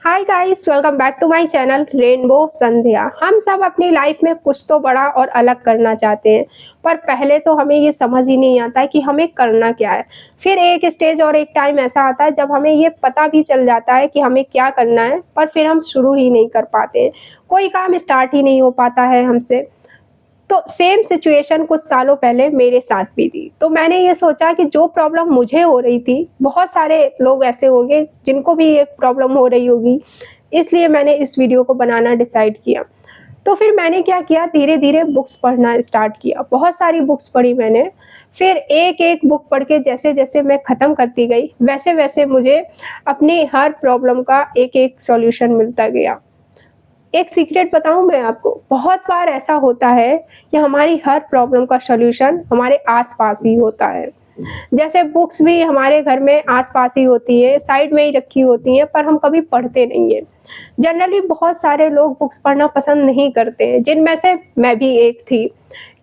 Hi guys, welcome back to my channel Rainbow Sandhya. हम सब अपनी लाइफ में कुछ तो बड़ा और अलग करना चाहते हैं, पर पहले तो हमें ये समझ ही नहीं आता है कि हमें करना क्या है। फिर एक स्टेज और एक टाइम ऐसा आता है जब हमें ये पता भी चल जाता है कि हमें क्या करना है, पर फिर हम शुरू ही नहीं कर पाते हैं। कोई काम स्टार्ट ही नहीं हो पाता है हमसे। तो सेम सिचुएशन कुछ सालों पहले मेरे साथ भी थी। तो मैंने ये सोचा कि जो प्रॉब्लम मुझे हो रही थी, बहुत सारे लोग ऐसे होंगे जिनको भी ये प्रॉब्लम हो रही होगी, इसलिए मैंने इस वीडियो को बनाना डिसाइड किया। तो फिर मैंने क्या किया, धीरे-धीरे बुक्स पढ़ना स्टार्ट किया। बहुत सारी बुक्स पढ़ी मैंने। फिर एक-एक बुक पढ़ के जैसे-जैसे मैं खत्म करती गई, वैसे-वैसे मुझे अपनी हर प्रॉब्लम का एक-एक सॉल्यूशन मिलता गया। एक सीक्रेट बताऊँ मैं आपको, बहुत बार ऐसा होता है कि हमारी हर प्रॉब्लम का सॉल्यूशन हमारे आस-पास ही होता है। जैसे बुक्स भी हमारे घर में आस-पास ही होती हैं, साइड में ही रखी होती हैं, पर हम कभी पढ़ते नहीं हैं। जनरली बहुत सारे लोग बुक्स पढ़ना पसंद नहीं करते हैं, जिनमें से मैं भी एक थी।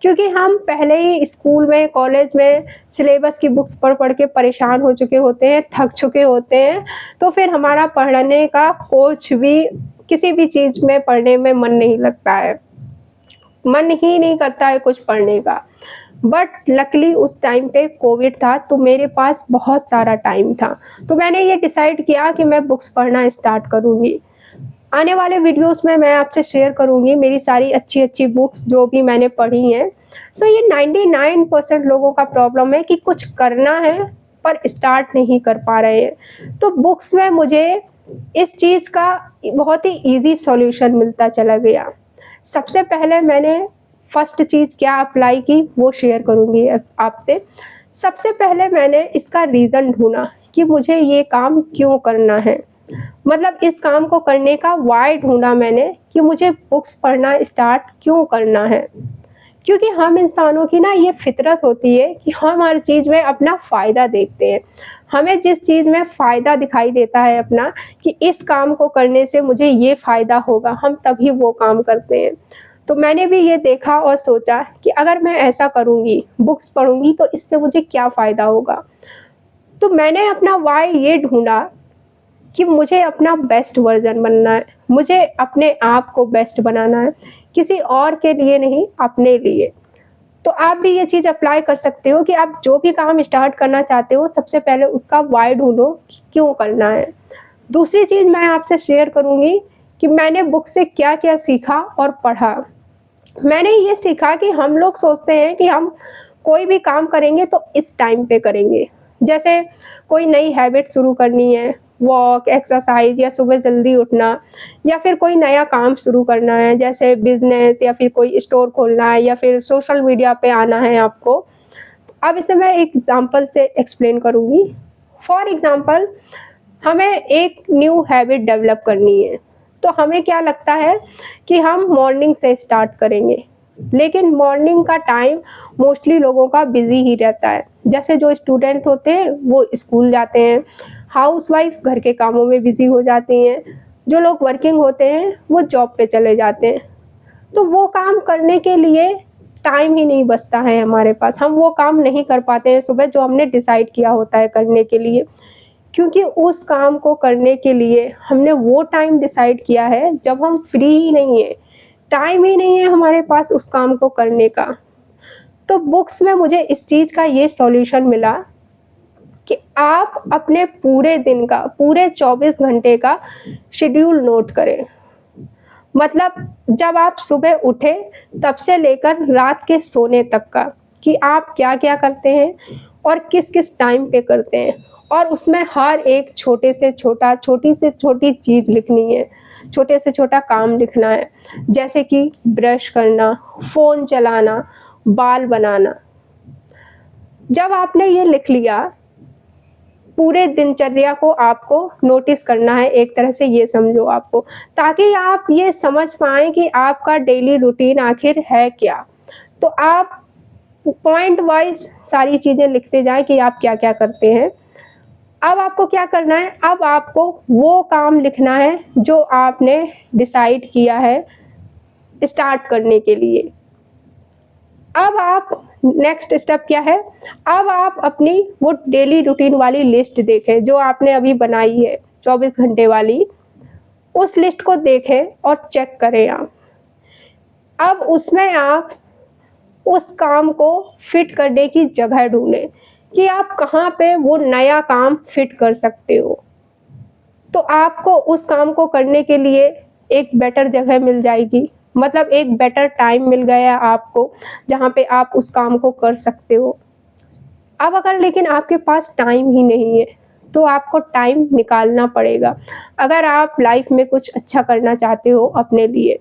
क्योंकि हम पहले ही स्कूल में, कॉलेज में सिलेबस की बुक्स पढ़-पढ़ के परेशान हो चुके होते हैं, थक चुके होते हैं, तो फिर हमारा पढ़ने का कुछ भी, किसी भी चीज़ में पढ़ने में मन नहीं लगता है। मन ही नहीं करता है कुछ पढ़ने का। बट लकीली उस टाइम पे कोविड था, तो मेरे पास बहुत सारा टाइम था। तो मैंने ये डिसाइड किया कि मैं बुक्स पढ़ना स्टार्ट करूँगी। आने वाले वीडियोज़ में मैं आपसे शेयर करूँगी मेरी सारी अच्छी-अच्छी बुक्स जो भी मैंने पढ़ी हैं। सो ये 99% लोगों का प्रॉब्लम है कि कुछ करना है, पर स्टार्ट नहीं कर पा रहे हैं। तो बुक्स में मुझे इस चीज़ का बहुत ही ईज़ी सॉल्यूशन मिलता चला गया। सबसे पहले मैंने फर्स्ट चीज़ क्या अप्लाई की, वो शेयर करूँगी आपसे। सबसे पहले मैंने इसका रीज़न ढूँढा कि मुझे ये काम क्यों करना है। मतलब इस काम को करने का व्हाय ढूँढा मैंने कि मुझे बुक्स पढ़ना स्टार्ट क्यों करना है। क्योंकि हम इंसानों की ना ये फ़ितरत होती है कि हम हर चीज़ में अपना फ़ायदा देखते हैं। हमें जिस चीज़ में फ़ायदा दिखाई देता है अपना, कि इस काम को करने से मुझे ये फ़ायदा होगा, हम तभी वो काम करते हैं। तो मैंने भी ये देखा और सोचा कि अगर मैं ऐसा करूँगी, बुक्स पढ़ूँगी, तो इससे मुझे क्या फ़ायदा होगा। तो मैंने अपना व्हाय ये ढूँढा कि मुझे अपना बेस्ट वर्ज़न बनना है, मुझे अपने आप को बेस्ट बनाना है, किसी और के लिए नहीं, अपने लिए। तो आप भी ये चीज़ अप्लाई कर सकते हो कि आप जो भी काम स्टार्ट करना चाहते हो, सबसे पहले उसका व्हाय ढूँढो कि क्यों करना है। दूसरी चीज़ मैं आपसे शेयर करूँगी कि मैंने बुक से क्या-क्या सीखा और पढ़ा। मैंने ये सीखा कि हम लोग सोचते हैं कि हम कोई भी काम करेंगे तो इस टाइम पे करेंगे। जैसे कोई नई हैबिट शुरू करनी है, वॉक, एक्सरसाइज़ या सुबह जल्दी उठना, या फिर कोई नया काम शुरू करना है, जैसे बिज़नेस या फिर कोई स्टोर खोलना है, या फिर सोशल मीडिया पे आना है आपको। अब इसे मैं एक एग्ज़ाम्पल से एक्सप्लेन करूँगी। फॉर एग्ज़ाम्पल, हमें एक न्यू हैबिट डेवलप करनी है, तो हमें क्या लगता है कि हम मॉर्निंग से स्टार्ट करेंगे। लेकिन मॉर्निंग का टाइम मोस्टली लोगों का बिज़ी ही रहता है। जैसे जो स्टूडेंट होते हैं वो स्कूल जाते हैं, हाउसवाइफ़ घर के कामों में बिज़ी हो जाती हैं, जो लोग वर्किंग होते हैं वो जॉब पे चले जाते हैं। तो वो काम करने के लिए टाइम ही नहीं बचता है हमारे पास। हम वो काम नहीं कर पाते हैं सुबह जो हमने डिसाइड किया होता है करने के लिए। क्योंकि उस काम को करने के लिए हमने वो टाइम डिसाइड किया है जब हम फ्री ही नहीं हैं, टाइम ही नहीं है हमारे पास उस काम को करने का। तो बुक्स में मुझे इस चीज़ का ये सॉल्यूशन मिला कि आप अपने पूरे दिन का, पूरे 24 घंटे का शेड्यूल नोट करें। मतलब जब आप सुबह उठे तब से लेकर रात के सोने तक का, कि आप क्या-क्या करते हैं और किस-किस टाइम पे करते हैं, और उसमें हर एक छोटे से छोटा, छोटी से छोटी चीज़ लिखनी है, छोटे से छोटा काम लिखना है। जैसे कि ब्रश करना, फ़ोन चलाना, बाल बनाना। जब आपने ये लिख लिया, पूरे दिनचर्या को आपको नोटिस करना है, एक तरह से ये समझो आपको, ताकि आप ये समझ पाएँ कि आपका डेली रूटीन आखिर है क्या। तो आप पॉइंट वाइज़ सारी चीज़ें लिखते जाएँ कि आप क्या-क्या करते हैं। अब आपको क्या करना है, अब आपको वो काम लिखना है जो आपने डिसाइड किया है स्टार्ट करने के लिए। अब आप नेक्स्ट स्टेप क्या है, अब आप अपनी वो डेली रूटीन वाली लिस्ट देखें जो आपने अभी बनाई है 24 घंटे वाली। उस लिस्ट को देखें और चेक करें आप। अब उसमें आप उस काम को फिट करने की जगह ढूँढें कि आप कहाँ पे वो नया काम फिट कर सकते हो। तो आपको उस काम को करने के लिए एक बेटर जगह मिल जाएगी, मतलब एक बेटर टाइम मिल गया आपको, जहाँ पे आप उस काम को कर सकते हो। अब अगर लेकिन आपके पास टाइम ही नहीं है, तो आपको टाइम निकालना पड़ेगा, अगर आप लाइफ में कुछ अच्छा करना चाहते हो अपने लिए।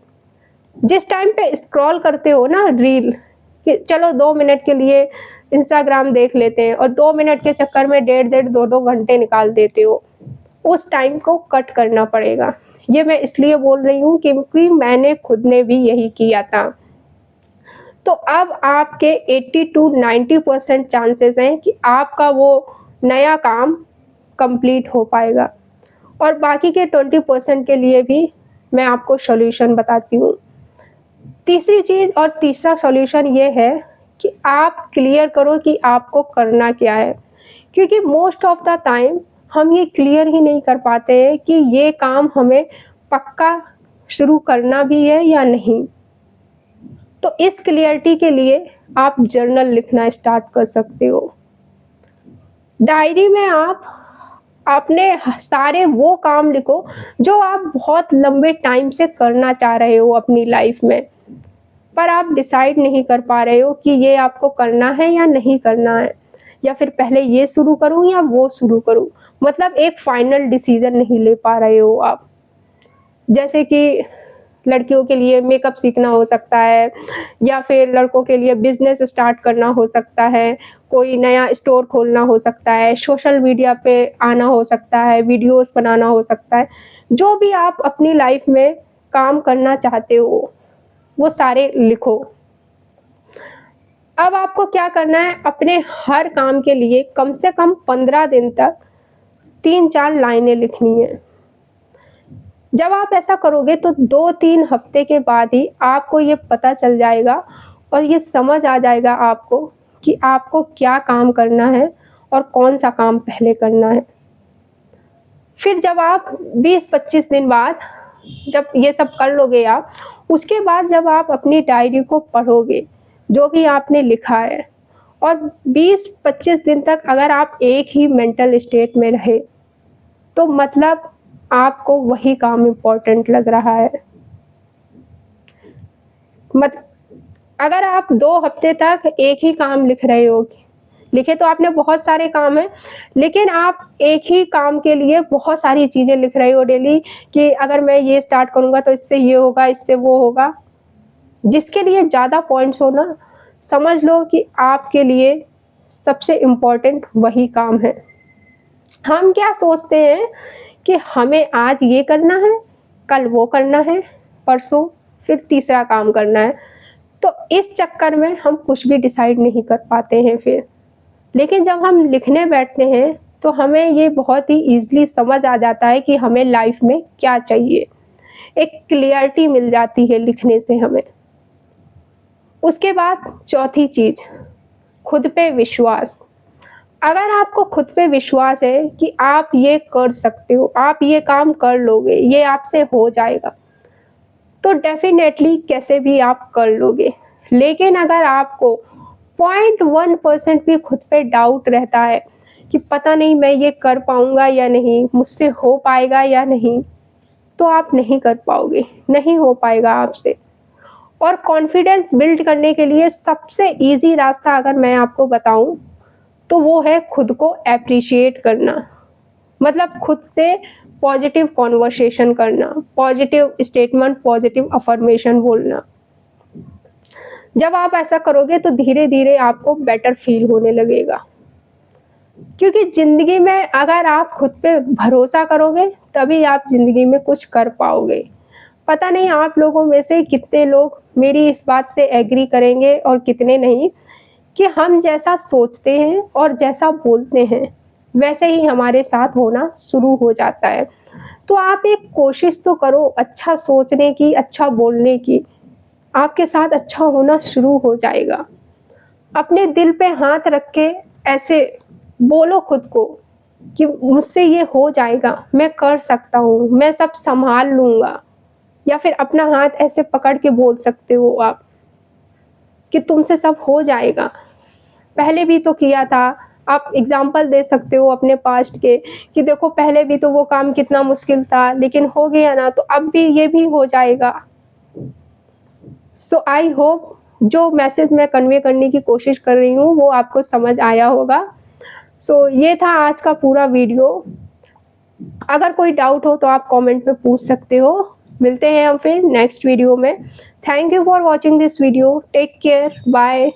जिस टाइम पे स्क्रॉल करते हो ना रील, कि चलो 2 मिनट के लिए इंस्टाग्राम देख लेते हैं और 2 मिनट के चक्कर में डेढ़-डेढ़ 2-2 घंटे निकाल देते हो, उस टाइम को कट करना पड़ेगा। ये मैं इसलिए बोल रही हूँ क्योंकि मैंने खुद ने भी यही किया था। तो अब आपके 80 टू 90% चांसेस हैं कि आपका वो नया काम कंप्लीट हो पाएगा, और बाकी के 20% के लिए भी मैं आपको सॉल्यूशन बताती हूँ। तीसरी चीज़ और तीसरा सॉल्यूशन ये है कि आप क्लियर करो कि आपको करना क्या है, क्योंकि मोस्ट ऑफ द टाइम हम ये क्लियर ही नहीं कर पाते हैं कि ये काम हमें पक्का शुरू करना भी है या नहीं। तो इस क्लियरिटी के लिए आप जर्नल लिखना स्टार्ट कर सकते हो। डायरी में आप अपने सारे वो काम लिखो जो आप बहुत लंबे टाइम से करना चाह रहे हो अपनी लाइफ में, पर आप डिसाइड नहीं कर पा रहे हो कि ये आपको करना है या नहीं करना है, या फिर पहले ये शुरू करूँ या वो शुरू करूँ। मतलब एक फाइनल डिसीजन नहीं ले पा रहे हो आप। जैसे कि लड़कियों के लिए मेकअप सीखना हो सकता है, या फिर लड़कों के लिए बिज़नेस स्टार्ट करना हो सकता है, कोई नया स्टोर खोलना हो सकता है, सोशल मीडिया पे आना हो सकता है, वीडियोज़ बनाना हो सकता है। जो भी आप अपनी लाइफ में काम करना चाहते हो, वो सारे लिखो। अब आपको क्या करना है, अपने हर काम के लिए कम से कम 15 दिन तक 3-4 लाइनें लिखनी है। जब आप ऐसा करोगे तो 2-3 हफ्ते के बाद ही आपको ये पता चल जाएगा और ये समझ आ जाएगा आपको कि आपको क्या काम करना है और कौन-सा काम पहले करना है। फिर जब आप 20-25 दिन बाद जब ये सब कर लोगे आप, उसके बाद जब आप अपनी डायरी को पढ़ोगे, जो भी आपने लिखा है, और 20-25 दिन तक अगर आप एक ही मेंटल स्टेट में रहे, तो मतलब आपको वही काम इम्पोर्टेंट लग रहा है। मत अगर आप 2 हफ्ते तक एक ही काम लिख रहे हो, लिखे तो आपने बहुत सारे काम हैं, लेकिन आप एक ही काम के लिए बहुत सारी चीज़ें लिख रहे हो डेली, कि अगर मैं ये स्टार्ट करूँगा तो इससे ये होगा, इससे वो होगा। जिसके लिए ज़्यादा पॉइंट्स हो ना, समझ लो कि आपके लिए सबसे इम्पोर्टेंट वही काम है। हम क्या सोचते हैं कि हमें आज ये करना है, कल वो करना है, परसों फिर तीसरा काम करना है। तो इस चक्कर में हम कुछ भी डिसाइड नहीं कर पाते हैं फिर। लेकिन जब हम लिखने बैठते हैं तो हमें ये बहुत ही ईज़िली समझ आ जाता है कि हमें लाइफ में क्या चाहिए। एक क्लियरिटी मिल जाती है लिखने से हमें। उसके बाद चौथी चीज़, खुद पे विश्वास। अगर आपको खुद पे विश्वास है कि आप ये कर सकते हो, आप ये काम कर लोगे, ये आपसे हो जाएगा, तो डेफ़िनेटली कैसे भी आप कर लोगे। लेकिन अगर आपको 0.1% भी खुद पे डाउट रहता है कि पता नहीं मैं ये कर पाऊँगा या नहीं, मुझसे हो पाएगा या नहीं, तो आप नहीं कर पाओगे, नहीं हो पाएगा आपसे। और कॉन्फिडेंस बिल्ड करने के लिए सबसे ईज़ी रास्ता अगर मैं आपको बताऊँ, तो वो है खुद को एप्रिशिएट करना। मतलब खुद से पॉजिटिव कन्वर्सेशन करना, पॉजिटिव स्टेटमेंट, पॉजिटिव अफ़र्मेशन बोलना। जब आप ऐसा करोगे तो धीरे-धीरे आपको बेटर फ़ील होने लगेगा। क्योंकि ज़िंदगी में अगर आप खुद पे भरोसा करोगे, तभी आप ज़िंदगी में कुछ कर पाओगे। पता नहीं आप लोगों में से कितने लोग मेरी इस बात से एग्री करेंगे और कितने नहीं, कि हम जैसा सोचते हैं और जैसा बोलते हैं, वैसे ही हमारे साथ होना शुरू हो जाता है। तो आप एक कोशिश तो करो अच्छा सोचने की, अच्छा बोलने की, आपके साथ अच्छा होना शुरू हो जाएगा। अपने दिल पे हाथ रख के ऐसे बोलो खुद को कि मुझसे ये हो जाएगा, मैं कर सकता हूँ, मैं सब सँभाल लूँगा। या फिर अपना हाथ ऐसे पकड़ के बोल सकते हो आप कि तुमसे सब हो जाएगा। पहले भी तो किया था। आप एग्ज़ाम्पल दे सकते हो अपने पास्ट के कि देखो पहले भी तो वो काम कितना मुश्किल था, लेकिन हो गया ना, तो अब भी ये भी हो जाएगा। सो आई होप जो मैसेज मैं कन्वे करने की कोशिश कर रही हूँ वो आपको समझ आया होगा। सो ये था आज का पूरा वीडियो। अगर कोई डाउट हो तो आप कमेंट में पूछ सकते हो। मिलते हैं हम फिर नेक्स्ट वीडियो में। Thank you for watching this video. Take care, bye.